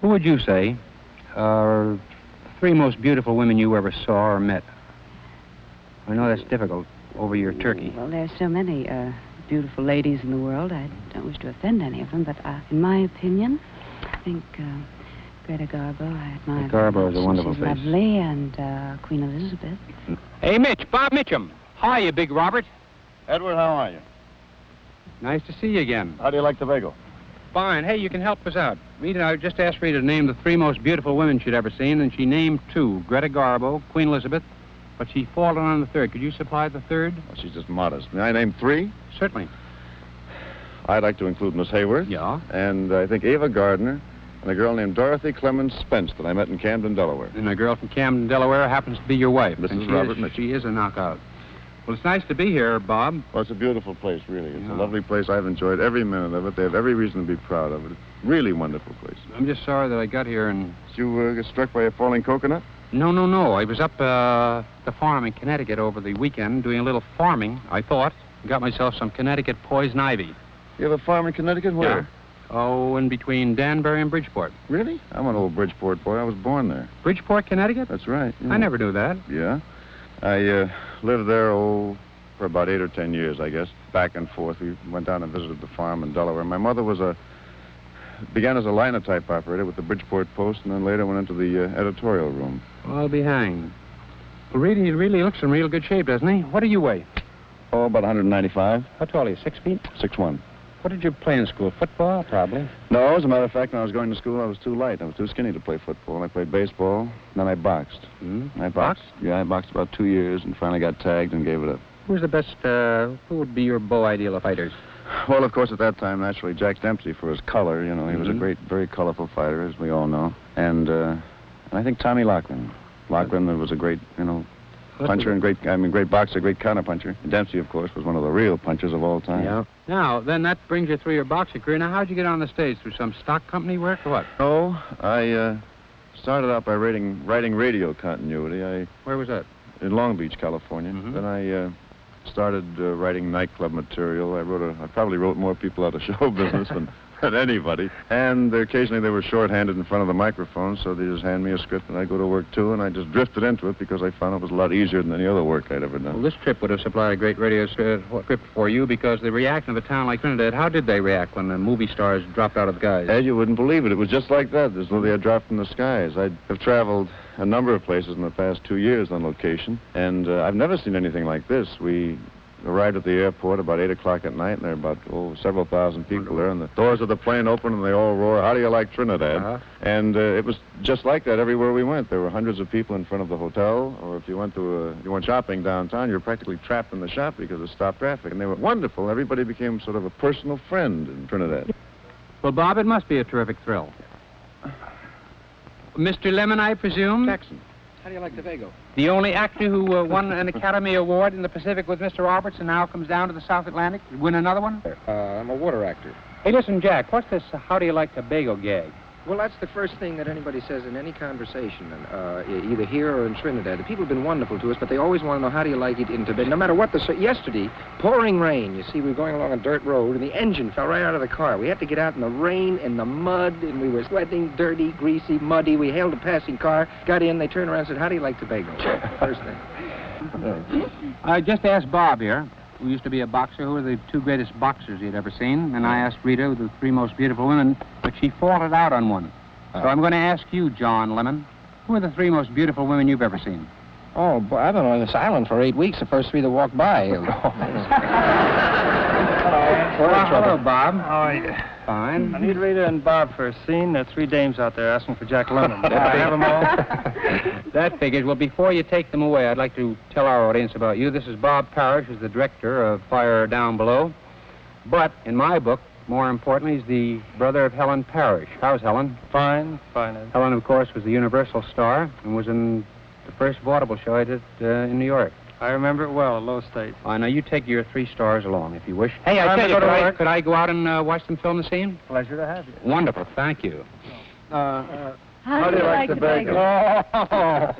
Who would you say are the three most beautiful women you ever saw or met? I know that's difficult over your turkey. Well, there's so many beautiful ladies in the world. I don't wish to offend any of them, but in my opinion, I think Greta Garbo, I admire. Garbo is a wonderful She's face. lovely, and Queen Elizabeth. Hey, Mitch, Bob Mitchum. Hi, you big Robert. Edward, how are you? Nice to see you again. How do you like the bagel? Fine. Hey, you can help us out. Rita, I just asked Rita to name the three most beautiful women she'd ever seen, and she named two, Greta Garbo, Queen Elizabeth, but she faltered on the third. Could you supply the third? Well, she's just modest. May I name three? Certainly. I'd like to include Miss Hayward. Yeah? And I think Ava Gardner and a girl named Dorothy Clemens Spence that I met in Camden, Delaware. And a girl from Camden, Delaware happens to be your wife. Mrs. Robert Mitchell. She is a knockout. Well, it's nice to be here, Bob. Well, it's a beautiful place, really. It's Yeah. a lovely place. I've enjoyed every minute of it. They have every reason to be proud of it. It's a really wonderful place. I'm just sorry that I got here and... Did you get struck by a falling coconut? No. I was up the farm in Connecticut over the weekend doing a little farming, I thought. Got myself some Connecticut poison ivy. You have a farm in Connecticut? Where? Yeah. Oh, in between Danbury and Bridgeport. Really? I'm an old Bridgeport boy. I was born there. Bridgeport, Connecticut? That's right. Yeah. I never knew that. Yeah. I lived there, for about 8 or 10 years, I guess, back and forth. We went down and visited the farm in Delaware. My mother began as a linotype operator with the Bridgeport Post, and then later went into the editorial room. Well, I'll be hanged. Well, he really looks in real good shape, doesn't he? What do you weigh? Oh, about 195. How tall are you, 6 feet? 6'1". What did you play in school? Football, probably. No, as a matter of fact, when I was going to school, I was too light. I was too skinny to play football. I played baseball, and then I boxed. I boxed? Yeah, I boxed about 2 years and finally got tagged and gave it up. Who's the best, who would be your beau ideal of fighters? Well, of course, at that time, naturally, Jack Dempsey for his color. You know, he was a great, very colorful fighter, as we all know. And I think Tommy Laughlin. Laughlin was a great, puncher and great boxer, great counterpuncher. Dempsey, of course, was one of the real punchers of all time. Yeah. Now, then that brings you through your boxing career. Now, how'd you get on the stage? Through some stock company work or what? Oh, I started out by writing radio continuity. Where was that? In Long Beach, California. Then I started writing nightclub material. I probably wrote more people out of show business than anybody. And occasionally they were short-handed in front of the microphone, so they just hand me a script and I go to work too, and I just drifted into it because I found it was a lot easier than any other work I'd ever done. Well, this trip would have supplied a great radio script for you because the reaction of a town like Trinidad, how did they react when the movie stars dropped out of the skies? Ed, you wouldn't believe it. It was just like that, as though they had dropped from the skies. I have traveled a number of places in the past 2 years on location, and I've never seen anything like this. We arrived at the airport about 8 o'clock at night, and there are about several thousand people there, and the doors of the plane open, and they all roar, "How do you like Trinidad?" And it was just like that everywhere we went. There were hundreds of people in front of the hotel, or if you went shopping downtown, you were practically trapped in the shop because of stop traffic, and they were wonderful. Everybody became sort of a personal friend in Trinidad. Well, Bob, it must be a terrific thrill. Mr. Lemon, I presume? Jackson. How do you like Tobago? The only actor who won an Academy Award in the Pacific with Mr. Roberts and now comes down to the South Atlantic to win another one? I'm a water actor. Hey, listen, Jack, what's this how do you like Tobago gag? Well, that's the first thing that anybody says in any conversation, either here or in Trinidad. The people have been wonderful to us, but they always want to know how do you like it in Tobago. No matter what yesterday, pouring rain. You see, we were going along a dirt road, and the engine fell right out of the car. We had to get out in the rain, in the mud, and we were sweating, dirty, greasy, muddy. We hailed a passing car, got in, they turned around and said, "How do you like Tobago?" First thing. I just asked Bob here, who used to be a boxer, who were the two greatest boxers he'd ever seen, and I asked Rita, the three most beautiful women, but she faltered out on one. So I'm going to ask you, John Lemon, who are the three most beautiful women you've ever seen? Oh, boy, I've been on this island for 8 weeks, the first three that walked by. Hello, Bob. How are you? Fine. I need Rita and Bob for a scene. There are 3 dames out there asking for Jack Lemmon. Did I have them all? That figures. Well, before you take them away, I'd like to tell our audience about you. This is Bob Parrish, who's the director of Fire Down Below. But in my book, more importantly, he's the brother of Helen Parrish. How's Helen? Fine, fine. Ed. Helen, of course, was the Universal star and was in the first vaudeville show I did in New York. I remember it well, Low State. Now, you take your 3 stars along, if you wish. Hey, I tell you, could I go out and watch them film the scene? Pleasure to have you. Wonderful, thank you. How do you like Tobago? Oh.